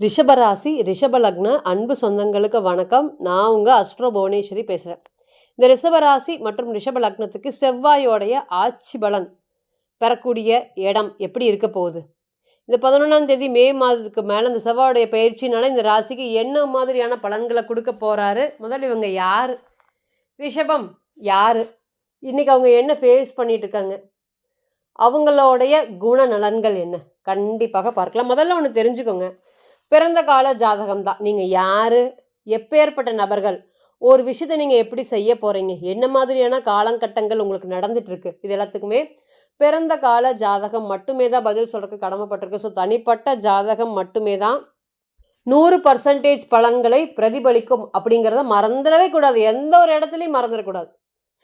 ரிஷபராசி ரிஷப லக்ன அன்பு சொந்தங்களுக்கு வணக்கம். நான் உங்கள் அஸ்ட்ரோ புவனேஸ்வரி பேசுகிறேன். இந்த ரிஷபராசி மற்றும் ரிஷப லக்னத்துக்கு செவ்வாயோடைய ஆட்சி பலன் பெறக்கூடிய இடம் எப்படி இருக்க போகுது? இந்த 11ஆம் தேதி மே மாதத்துக்கு மேலே இந்த செவ்வாயோடைய பயிற்சினால இந்த ராசிக்கு என்ன மாதிரியான பலன்களை கொடுக்க போகிறாரு? முதல்ல இவங்க யார்? ரிஷபம் யார்? இன்றைக்கி அவங்க என்ன ஃபேஸ் பண்ணிட்டு இருக்காங்க? அவங்களுடைய குணநலன்கள் என்ன? கண்டிப்பாக பார்க்கலாம். முதல்ல ஒன்று தெரிஞ்சுக்கோங்க, பிறந்த கால ஜாதகம் தான். நீங்கள் யார், எப்பேற்பட்ட நபர்கள், ஒரு விஷயத்தை நீங்கள் எப்படி செய்ய போகிறீங்க, என்ன மாதிரியான காலங்கட்டங்கள் உங்களுக்கு நடந்துட்டுருக்கு, இது எல்லாத்துக்குமே பிறந்த கால ஜாதகம் மட்டுமே தான் பதில் சொல்கிறதுக்கு கடமைப்பட்டிருக்கு. ஸோ தனிப்பட்ட ஜாதகம் மட்டுமே தான் 100% பலன்களை பிரதிபலிக்கும் அப்படிங்கிறத மறந்துடவே கூடாது. எந்த ஒரு இடத்துலையும் மறந்துடக்கூடாது.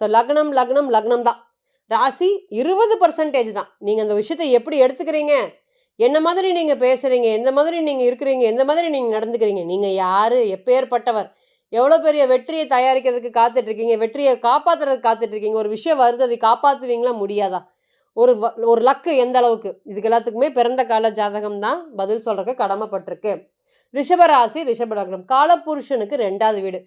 ஸோ லக்னம் லக்னம் லக்னம் தான். ராசி 20% தான். நீங்கள் அந்த விஷயத்தை எப்படி எடுத்துக்கிறீங்க, என்ன மாதிரி நீங்கள் பேசுகிறீங்க, எந்த மாதிரி நீங்கள் இருக்கிறீங்க, எந்த மாதிரி நீங்கள் நடந்துக்கிறீங்க, நீங்கள் யார், எப்பேற்பட்டவர், எவ்வளோ பெரிய வெற்றியை தயாரிக்கிறதுக்கு காத்துட்ருக்கீங்க, வெற்றியை காப்பாற்றுறதுக்கு காத்துட்ருக்கீங்க, ஒரு விஷயம் வருது அதை காப்பாற்றுவீங்களா முடியாதா, ஒரு லக்கு எந்த அளவுக்கு, இதுக்கு எல்லாத்துக்குமே பிறந்த கால ஜாதகம் தான் பதில் சொல்கிறதுக்கு கடமைப்பட்டிருக்கு. ரிஷபராசி ரிஷப லக்னம் காலபுருஷனுக்கு 2வது வீடு.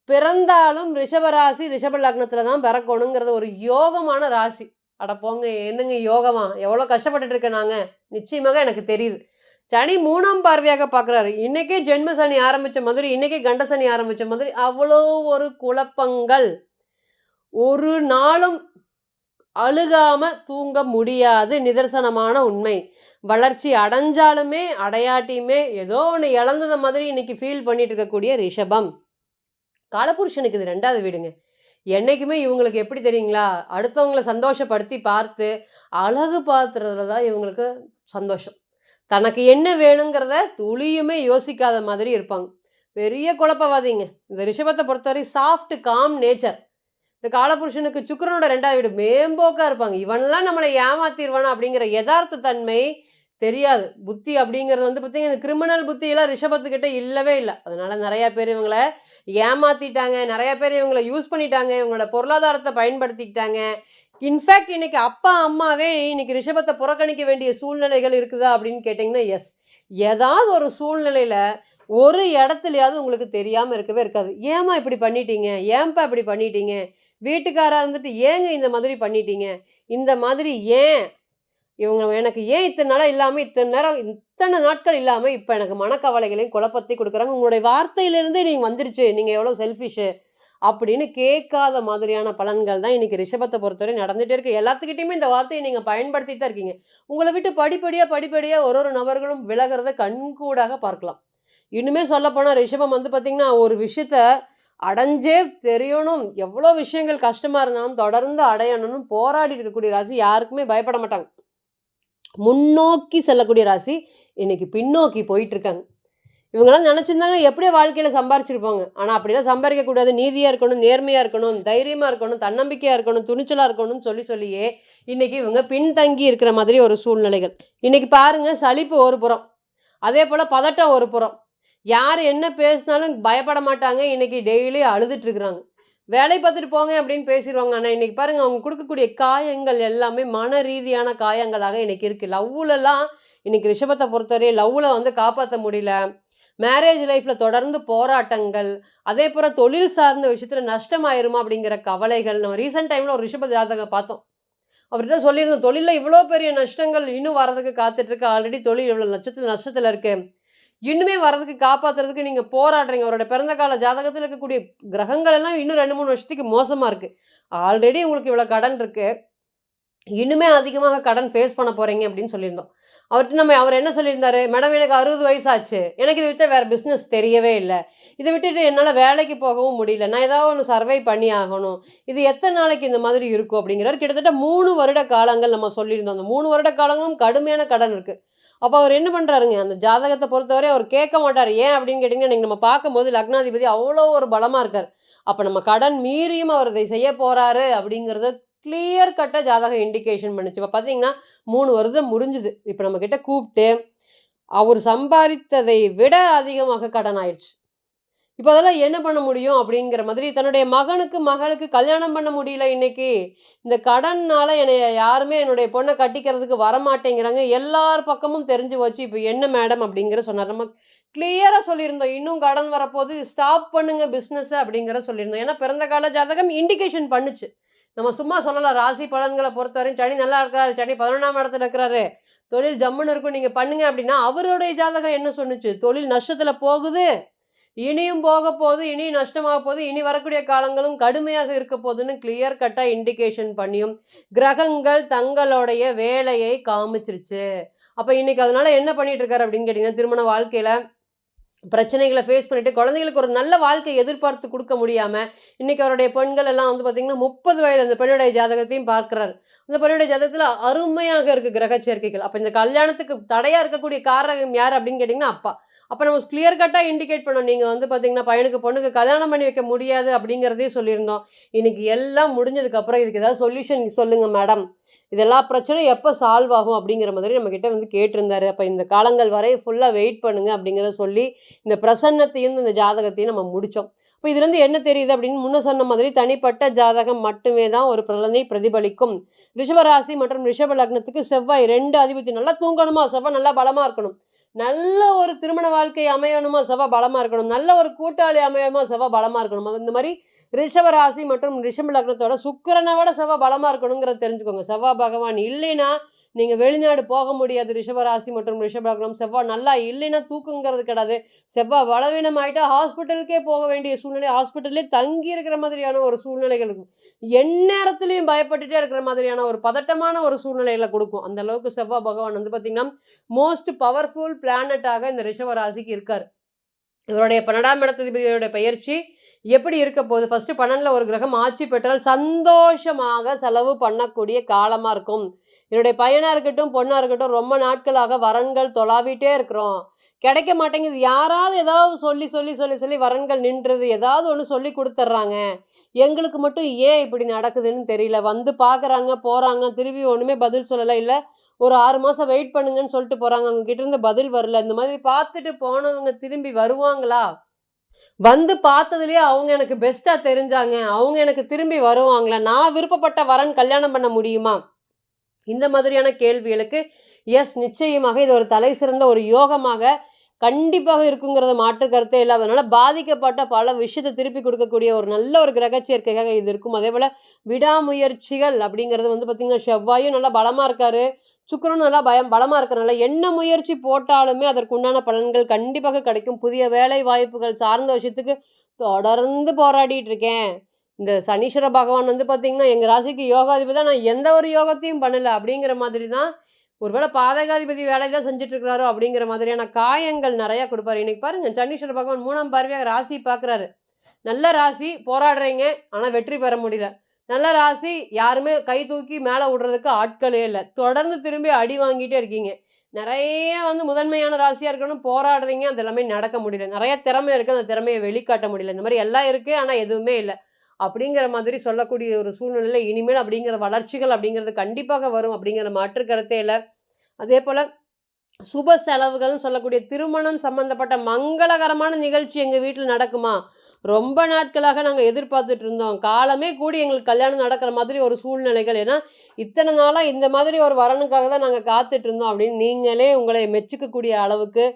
பிறந்தாலும் ரிஷபராசி ரிஷப லக்னத்தில் தான் பிறக்கணுங்கிறது ஒரு யோகமான ராசி. அட போங்க, என்னங்க யோகமா, எவ்வளோ கஷ்டப்பட்டுட்டு இருக்கேன் நாங்கள், நிச்சயமாக எனக்கு தெரியுது. சனி 3ஆம் பார்வையாக பார்க்குறாரு. இன்றைக்கே ஜென்ம சனி ஆரம்பித்த மாதிரி, இன்றைக்கே கண்ட சனி ஆரம்பித்த மாதிரி அவ்வளோ ஒரு குழப்பங்கள். ஒரு நாளும் அழுகாமல் தூங்க முடியாது, நிதர்சனமான உண்மை. வளர்ச்சி அடைஞ்சாலுமே அடையாட்டியுமே ஏதோ ஒன்று இழந்தத மாதிரி இன்னைக்கு ஃபீல் பண்ணிட்டு இருக்கக்கூடிய ரிஷபம். காலபுருஷனுக்கு இது 2வது வீடுங்க. என்றைக்குமே இவங்களுக்கு எப்படி தெரியுங்களா, அடுத்தவங்களை சந்தோஷப்படுத்தி பார்த்து அழகு பார்த்துறதுல தான் இவங்களுக்கு சந்தோஷம். தனக்கு என்ன வேணுங்கிறத துளியுமே யோசிக்காத மாதிரி இருப்பாங்க. பெரிய குழப்பவாதிங்க இந்த ரிஷபத்தை பொறுத்தவரை. Soft com nature. இந்த காலபுருஷனுக்கு சுக்கிரனோட 2வது வீடு, மேம்போக்காக இருப்பாங்க. இவனெல்லாம் நம்மளை ஏமாத்திடுவானா அப்படிங்கிற யதார்த்த தன்மை தெரியாது. புத்தி அப்படிங்கிறது பார்த்திங்கன்னா இந்த கிரிமினல் புத்தியெல்லாம் ரிஷபத்துக்கிட்ட இல்லவே இல்லை. அதனால் நிறையா பேர் இவங்களை ஏமாற்றிட்டாங்க, நிறையா பேர் இவங்களை யூஸ் பண்ணிட்டாங்க, இவங்களோட பொருளாதாரத்தை பயன்படுத்திக்கிட்டாங்க. இன்ஃபேக்ட் இன்றைக்கி அப்பா அம்மாவே இன்றைக்கி ரிஷபத்தை புறக்கணிக்க வேண்டிய சூழ்நிலைகள் இருக்குதா அப்படின்னு கேட்டிங்கன்னா எஸ். ஏதாவது ஒரு சூழ்நிலையில் ஒரு இடத்துலையாவது உங்களுக்கு தெரியாமல் இருக்கவே இருக்காது. ஏம்மா இப்படி பண்ணிட்டீங்க, ஏன்பா இப்படி பண்ணிட்டீங்க, வீட்டுக்காராக இருந்துட்டு ஏங்க இந்த மாதிரி பண்ணிட்டீங்க, இந்த மாதிரி ஏன் இவங்க எனக்கு ஏன் இத்தனை நாளாக இல்லாமல், இத்தனை நாட்கள் இல்லாமல் இப்போ எனக்கு மனக்கவலைகளையும் குழப்பத்தையும் கொடுக்குறாங்க, உங்களுடைய வார்த்தையிலிருந்தே நீங்கள் வந்துருச்சு, நீங்கள் எவ்வளோ செல்ஃபிஷு அப்படின்னு கேட்காத மாதிரியான பலன்கள் தான் இன்றைக்கி ரிஷபத்தை பொறுத்தவரை நடந்துகிட்டே இருக்குது. எல்லாத்துக்கிட்டையுமே இந்த வார்த்தையை நீங்கள் பயன்படுத்தி தான் இருக்கீங்க. உங்களை விட்டு படிப்படியாக ஒரு நபர்களும் விலகிறத கண்கூடாக பார்க்கலாம். இன்னுமே சொல்லப்போனால் ரிஷபம் பார்த்திங்கன்னா ஒரு விஷயத்த அடைஞ்சே தெரியணும், எவ்வளோ விஷயங்கள் கஷ்டமாக இருந்தாலும் தொடர்ந்து அடையணும்னு போராடி இருக்கக்கூடிய ராசி. யாருக்குமே பயப்பட மாட்டாங்க. முன்னோக்கி செல்லக்கூடிய ராசி. இன்னைக்கு பின்னோக்கி போயிட்டுருக்காங்க. இவங்களாம் நினச்சிருந்தாங்கன்னா எப்படியோ வாழ்க்கையில் சம்பாரிச்சிருப்பாங்க. ஆனால் அப்படிலாம் சம்பாதிக்கக்கூடாது. நீதியாக இருக்கணும், நேர்மையாக இருக்கணும், தைரியமாக இருக்கணும், தன்னம்பிக்கையாக இருக்கணும், துணிச்சலாக இருக்கணும்னு சொல்லியே இன்றைக்கி இவங்க பின்தங்கி இருக்கிற மாதிரி ஒரு சூழ்நிலைகள். இன்றைக்கி பாருங்கள், சலிப்பு ஒரு புறம், அதே போல் பதட்டம் ஒரு புறம். யார் என்ன பேசினாலும் பயப்பட மாட்டாங்க. இன்றைக்கி டெய்லி அழுதுட்டுருக்குறாங்க. வேலை பார்த்துட்டு போங்க அப்படின்னு பேசிடுவாங்க. ஆனால் இன்றைக்கி பாருங்கள், அவங்க கொடுக்கக்கூடிய காயங்கள் எல்லாமே மன ரீதியான காயங்களாக இன்றைக்கி இருக்குது. லவ்வுலலாம் இன்றைக்கி ரிஷபத்தை பொறுத்தவரை லவ்வில் காப்பாற்ற முடியல. மேரேஜ் லைஃப்பில் தொடர்ந்து போராட்டங்கள், அதே போல் தொழில் சார்ந்த விஷயத்தில் நஷ்டமாயிருமா அப்படிங்கிற கவலைகள். நம்ம ரீசெண்ட் டைமில் ஒரு ரிஷப ஜாதகம் பார்த்தோம். அவர்கிட்ட சொல்லியிருந்தோம், தொழிலில் இவ்வளோ பெரிய நஷ்டங்கள் இன்னும் வரதுக்கு காத்துட்ருக்கு, ஆல்ரெடி தொழில் இவ்வளோ நஷ்டத்தில் இருக்குது, இன்னுமே வர்றதுக்கு காப்பாற்றுறதுக்கு நீங்கள் போராடுறீங்க. அவரோட பிறந்த கால ஜாதகத்தில் இருக்கக்கூடிய கிரகங்கள் எல்லாம் இன்னும் 2-3 வருஷத்துக்கு மோசமாக இருக்குது. ஆல்ரெடி உங்களுக்கு இவ்வளோ கடன் இருக்குது, இன்னுமே அதிகமாக கடன் ஃபேஸ் பண்ண போகிறீங்க அப்படின்னு சொல்லியிருந்தோம். அவர் என்ன சொல்லியிருந்தாரு, மேடம் எனக்கு 60 வயசாச்சு, எனக்கு இதை விட்டு வேறு பிஸ்னஸ் தெரியவே இல்லை, இதை விட்டுட்டு என்னால் வேலைக்கு போகவும் முடியல, நான் ஏதாவது ஒன்று சர்வை பண்ணி ஆகணும், இது எத்தனை நாளைக்கு இந்த மாதிரி இருக்கும் அப்படிங்கிறார். கிட்டத்தட்ட 3 வருட காலங்கள் நம்ம சொல்லியிருந்தோம். அந்த 3 வருட காலங்களும் கடுமையான கடன் இருக்குது. அப்போ அவர் என்ன பண்ணுறாருங்க, அந்த ஜாதகத்தை பொறுத்தவரை அவர் கேட்க மாட்டார். ஏன் அப்படின்னு கேட்டிங்கன்னா, நீங்கள் நம்ம பார்க்கும்போது லக்னாதிபதி அவ்வளோ ஒரு பலமாக இருக்கார். அப்போ நம்ம கடன் மீறியும் அவர் இதை செய்ய போகிறாரு அப்படிங்கிறத கிளியர் கட்டாக ஜாதகம் இண்டிகேஷன் பண்ணிச்சு. இப்போ பார்த்தீங்கன்னா 3 வருடம் முடிஞ்சுது. இப்போ நம்மக்கிட்ட கூப்பிட்டு அவர் சம்பாதித்ததை விட அதிகமாக கடன் ஆயிடுச்சு. இப்போ அதெல்லாம் என்ன பண்ண முடியும் அப்படிங்கிற மாதிரி தன்னுடைய மகளுக்கு கல்யாணம் பண்ண முடியல இன்னைக்கு. இந்த கடன்னால என்னைய யாருமே என்னுடைய பொண்ண கட்டிக்கிறதுக்கு வரமாட்டேங்கிறாங்க. எல்லார் பக்கமும் தெரிஞ்சு போச்சு. இப்போ என்ன மேடம் அப்படிங்கிற சொன்னார். நம்ம கிளியரா சொல்லியிருந்தோம். இன்னும் கடன் வரப்போது ஸ்டாப் பண்ணுங்க பிசினஸ அப்படிங்கிற சொல்லியிருந்தோம். ஏன்னா பிறந்த கால ஜாதகம் இண்டிகேஷன் பண்ணுச்சு. நம்ம சும்மா சொல்லலாம். ராசி பலன்கள பொறுத்தவரையும் சனி நல்லா இருக்காரு. சனி 11ஆம் இடத்துல இருக்கிறாரு. தொழில் ஜம்முன்னு இருக்கும். நீங்க பண்ணுங்க அப்படின்னா, அவருடைய ஜாதகம் என்ன சொன்னுச்சு? தொழில் நஷ்டத்துல போகுது. இனியும் போக போகுது, இனி நஷ்டமாக போகுது, இனி வரக்கூடிய காலங்களும் கடுமையாக இருக்க போகுதுன்னு கிளியர் கட்டா இண்டிகேஷன் பண்ணியும், கிரகங்கள் தங்களுடைய வேலையை காமிச்சிருச்சு. அப்ப இன்னைக்கு அதனால என்ன பண்ணிட்டு இருக்காரு அப்படின்னு கேட்டீங்கன்னா, திருமண வாழ்க்கையில பிரச்சனைகளை ஃபேஸ் பண்ணிட்டு குழந்தைகளுக்கு ஒரு நல்ல வாழ்க்கை எதிர்பார்த்து கொடுக்க முடியாம இன்னைக்கு அவருடைய பெண்கள் எல்லாம் வந்து பார்த்தீங்கன்னா 30 வயது அந்த பெண்ணுடைய ஜாதகத்தையும் பார்க்கிறார். அந்த பெண்ணுடைய ஜாதகத்தில் அருமையாக இருக்கு கிரக சேர்க்கைகள். அப்போ இந்த கல்யாணத்துக்கு தடையா இருக்கக்கூடிய காரணம் யார் அப்படின்னு கேட்டிங்கன்னா அப்பா. அப்போ நம்ம கிளியர் கட்டாக இண்டிகேட் பண்ணோம். நீங்கள் வந்து பார்த்தீங்கன்னா பையனுக்கு பொண்ணுக்கு கல்யாணம் பண்ணி வைக்க முடியாது அப்படிங்கிறதையும் சொல்லியிருந்தோம். இன்னைக்கு எல்லாம் முடிஞ்சதுக்கப்புறம் இதுக்கு ஏதாவது சொல்யூஷன் சொல்லுங்கள் மேடம், இதெல்லாம் பிரச்சனையும் எப்போ சால்வ் ஆகும் அப்படிங்கிற மாதிரி நம்மக்கிட்ட வந்து கேட்டிருந்தாரு. அப்போ இந்த காலங்கள் வரை ஃபுல்லாக வெயிட் பண்ணுங்க அப்படிங்கிறத சொல்லி இந்த பிரசன்னத்தையும் இந்த ஜாதகத்தையும் நம்ம முடித்தோம். இப்போ இதுலேருந்து என்ன தெரியுது அப்படின்னு முன்ன சொன்ன மாதிரி தனிப்பட்ட ஜாதகம் மட்டுமே தான் ஒரு பலனை பிரதிபலிக்கும். ரிஷபராசி மற்றும் ரிஷப லக்னத்துக்கு செவ்வாய் 2 அதிபதி நல்லா தூங்கணுமா, செவ்வாய் நல்லா பலமாக இருக்கணும். நல்ல ஒரு திருமண வாழ்க்கை அமையணுமா, செவ்வாய் பலமாக இருக்கணும். நல்ல ஒரு கூட்டாளி அமையணுமா, செவ்வாய் பலமாக இருக்கணும். இந்த மாதிரி ரிஷப ராசி மற்றும் ரிஷப லக்னத்தோட சுக்கிரனை விட செவ்வாய் பலமாக இருக்கணுங்கிறத தெரிஞ்சுக்கோங்க. செவ்வாய் பகவான் இல்லைன்னா நீங்கள் வெளிநாடு போக முடியாது. ரிஷபராசி மற்றும் ரிஷப லக்னம் செவ்வாய் நல்லா இல்லைன்னா தூக்குங்கிறது கிடையாது. செவ்வாய் பலவீனம் ஆகிட்டா ஹாஸ்பிட்டலுக்கே போக வேண்டிய சூழ்நிலை, ஹாஸ்பிட்டல்லே தங்கி இருக்கிற மாதிரியான ஒரு சூழ்நிலைகள் இருக்கும். எந்நேரத்துலையும் பயப்பட்டுட்டே இருக்கிற மாதிரியான ஒரு பதட்டமான ஒரு சூழ்நிலைகளை கொடுக்கும். அந்த அளவுக்கு செவ்வாய் பகவான் வந்து பார்த்திங்கன்னா மோஸ்ட் பவர்ஃபுல் பிளானட்டாக இந்த ரிஷபராசிக்கு இருக்கார். இவருடைய 12ஆம் இடத்ததிபதியோட பெயர்ச்சி எப்படி இருக்க போகுது? ஃபர்ஸ்ட் 12ல் ஒரு கிரகம் ஆட்சி பெற்றால் சந்தோஷமாக செலவு பண்ணக்கூடிய காலமாக இருக்கும். என்னுடைய பையனாக இருக்கட்டும் பொண்ணாக இருக்கட்டும் ரொம்ப நாட்களாக வரன்கள் தொலாவிட்டே இருக்கிறோம், கிடைக்க மாட்டேங்குது. யாராவது ஏதாவது சொல்லி சொல்லி சொல்லி சொல்லி வரன்கள் நின்றுது, ஏதாவது ஒன்று சொல்லி கொடுத்துட்றாங்க. எங்களுக்கு மட்டும் ஏன் இப்படி நடக்குதுன்னு தெரியல. வந்து பார்க்குறாங்க போகிறாங்க, திரும்பி ஒன்றுமே பதில் சொல்லலை. இல்லை ஒரு 6 மாதம் வெயிட் பண்ணுங்கன்னு சொல்லிட்டு போகிறாங்க, அவங்க கிட்ட இருந்து பதில் வரல. இந்த மாதிரி பார்த்துட்டு போனவங்க திரும்பி வருவாங்களா? வந்து பார்த்ததுலேயே அவங்க எனக்கு பெஸ்ட்டாக தெரிஞ்சாங்க, அவங்க எனக்கு திரும்பி வருவாங்களா? நான் விருப்பப்பட்ட வரன் கல்யாணம் பண்ண முடியுமா? இந்த மாதிரியான கேள்விகளுக்கு எஸ், நிச்சயமாக இது ஒரு தலை சிறந்த ஒரு யோகமாக கண்டிப்பாக இருக்குங்கிறத மாற்று கருத்தே இல்லாதனால பாதிக்கப்பட்ட பல விஷயத்தை திருப்பி கொடுக்கக்கூடிய ஒரு நல்ல ஒரு கிரக சேர்க்கையாக இது இருக்கும். அதே போல் விடாமுயற்சிகள் அப்படிங்கிறது வந்து பார்த்திங்கன்னா செவ்வாயும் நல்லா பலமாக இருக்காரு, சுக்கிரனும் நல்லா பலமாக இருக்கிறனால என்ன முயற்சி போட்டாலுமே அதற்குண்டான பலன்கள் கண்டிப்பாக கிடைக்கும். புதிய வேலை வாய்ப்புகள் சார்ந்த விஷயத்துக்கு தொடர்ந்து போராடிட்டு இருக்கேன். இந்த சனீஸ்வர பகவான் வந்து பார்த்திங்கன்னா எங்கள் ராசிக்கு யோகாதிபதி தான், நான் எந்த ஒரு யோகத்தையும் பண்ணலை அப்படிங்கிற மாதிரி தான். ஒருவேளை பாதகாதிபதி வேலை தான் செஞ்சுட்டு இருக்கிறாரோ அப்படிங்கிற மாதிரியான காயங்கள் நிறையா கொடுப்பாரு. இன்னைக்கு பாருங்கள் சனீஸ்வர பகவான் 3ஆம் பார்வையாக ராசி பார்க்குறாரு. நல்ல ராசி, போராடுறீங்க ஆனால் வெற்றி பெற முடியல. நல்ல ராசி, யாருமே கை தூக்கி மேலே விடுறதுக்கு ஆட்களே இல்லை, தொடர்ந்து திரும்பி அடி வாங்கிட்டே இருக்கீங்க. நிறைய வந்து முதன்மையான ராசியாக இருக்கணும், போராடுறீங்க, அது எல்லாமே நடக்க முடியல. நிறைய திறமை இருக்குது, அந்த திறமையை வெளிக்காட்ட முடியல. இந்த மாதிரி எல்லாம் இருக்குது ஆனால் எதுவுமே இல்லை அப்படிங்கிற மாதிரி சொல்லக்கூடிய ஒரு சூழ்நிலையில் இனிமேல் அப்படிங்கிற வளர்ச்சிகள் அப்படிங்கிறது கண்டிப்பாக வரும் அப்படிங்கிற மாற்று கருத்தே இல்லை. அதே போல் சுப செலவுகள்னு சொல்லக்கூடிய திருமணம் சம்மந்தப்பட்ட மங்களகரமான நிகழ்ச்சி எங்கள் வீட்டில் நடக்குமா? ரொம்ப நாட்களாக நாங்கள் எதிர்பார்த்துட்டு இருந்தோம், காலமே கூடி எங்களுக்கு கல்யாணம் நடக்கிற மாதிரி ஒரு சூழ்நிலைகள். ஏன்னா இத்தனை நாளாக இந்த மாதிரி ஒரு வரனுக்காக தான் நாங்கள் காத்துட்டு இருந்தோம் அப்படின்னு நீங்களே உங்களை மெச்சுக்கக்கூடிய அளவுக்கு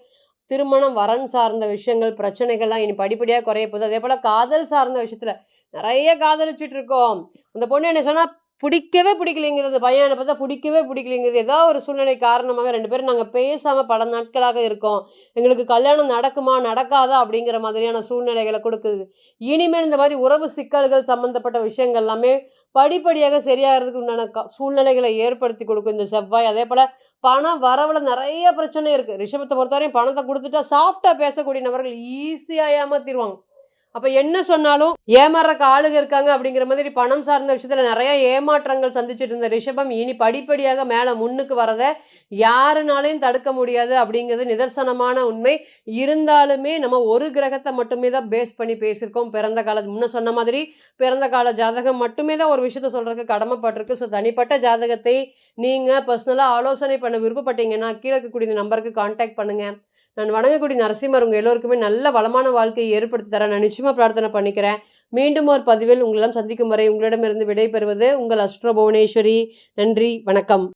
திருமணம் வரன் சார்ந்த விஷயங்கள் பிரச்சனைகள்லாம் இனி படிப்படியாக குறைய போகுது. அதே போல் காதல் சார்ந்த விஷயத்தில் நிறைய காதலிச்சுட்டு இருக்கோம். அந்த பொண்ணு என்ன சொன்னால் பிடிக்கவே பிடிக்கலைங்கிறது, அந்த பையனை பார்த்தா பிடிக்கவே பிடிக்கலைங்கிறது, ஏதாவது ஒரு சூழ்நிலை காரணமாக 2 பேரும் நாங்கள் பேசாமல் பல நாட்களாக இருக்கோம், எங்களுக்கு கல்யாணம் நடக்குமா நடக்காதா அப்படிங்கிற மாதிரியான சூழ்நிலைகளை கொடுக்குது. இனிமேல் இந்த மாதிரி உறவு சிக்கல்கள் சம்மந்தப்பட்ட விஷயங்கள் எல்லாமே படிப்படியாக சரியாகிறதுக்கு உண்டான சூழ்நிலைகளை ஏற்படுத்தி கொடுக்கும் இந்த செவ்வாய். அதே போல் பணம் வரவில் நிறைய பிரச்சனை இருக்குது. ரிஷபத்தை பொறுத்தவரையும் பணத்தை கொடுத்துட்டா சாஃப்டாக பேசக்கூடிய நபர்கள் ஈஸியாக ஏமாற்றிடுவாங்க. அப்போ என்ன சொன்னாலும் ஏமாறுறக்கு ஆளுங்க இருக்காங்க அப்படிங்கிற மாதிரி பணம் சார்ந்த விஷயத்தில் நிறைய ஏமாற்றங்கள் சந்திச்சுட்டு இருந்த ரிஷபம் இனி படிப்படியாக மேலே முன்னுக்கு வரதை யாருனாலையும் தடுக்க முடியாது அப்படிங்கிறது நிதர்சனமான உண்மை. இருந்தாலுமே நம்ம ஒரு கிரகத்தை மட்டுமே தான் பேஸ் பண்ணி பேசியிருக்கோம். பிறந்த கால முன்ன சொன்ன மாதிரி பிறந்த கால ஜாதகம் மட்டுமே தான் ஒரு விஷயத்த சொல்கிறதுக்கு கடமைப்பட்டிருக்கு. ஸோ தனிப்பட்ட ஜாதகத்தை நீங்கள் பர்சனலாக ஆலோசனை பண்ண விருப்பப்பட்டீங்கன்னா கீழே இருக்கக்கூடிய நம்பருக்கு கான்டாக்ட் பண்ணுங்கள். நான் வணங்கக்கூடிய நரசிம்மர் உங்கள் எல்லோருக்குமே நல்ல வளமான வாழ்க்கையை ஏற்படுத்தி தர நான் நிச்சயமாக பிரார்த்தனை பண்ணிக்கிறேன். மீண்டும் ஒரு பதிவில் உங்களெல்லாம் சந்திக்கும் வரை உங்களிடமிருந்து விடைபெறுவது உங்கள் அஸ்ட்ரோ புவனேஸ்வரி. நன்றி, வணக்கம்.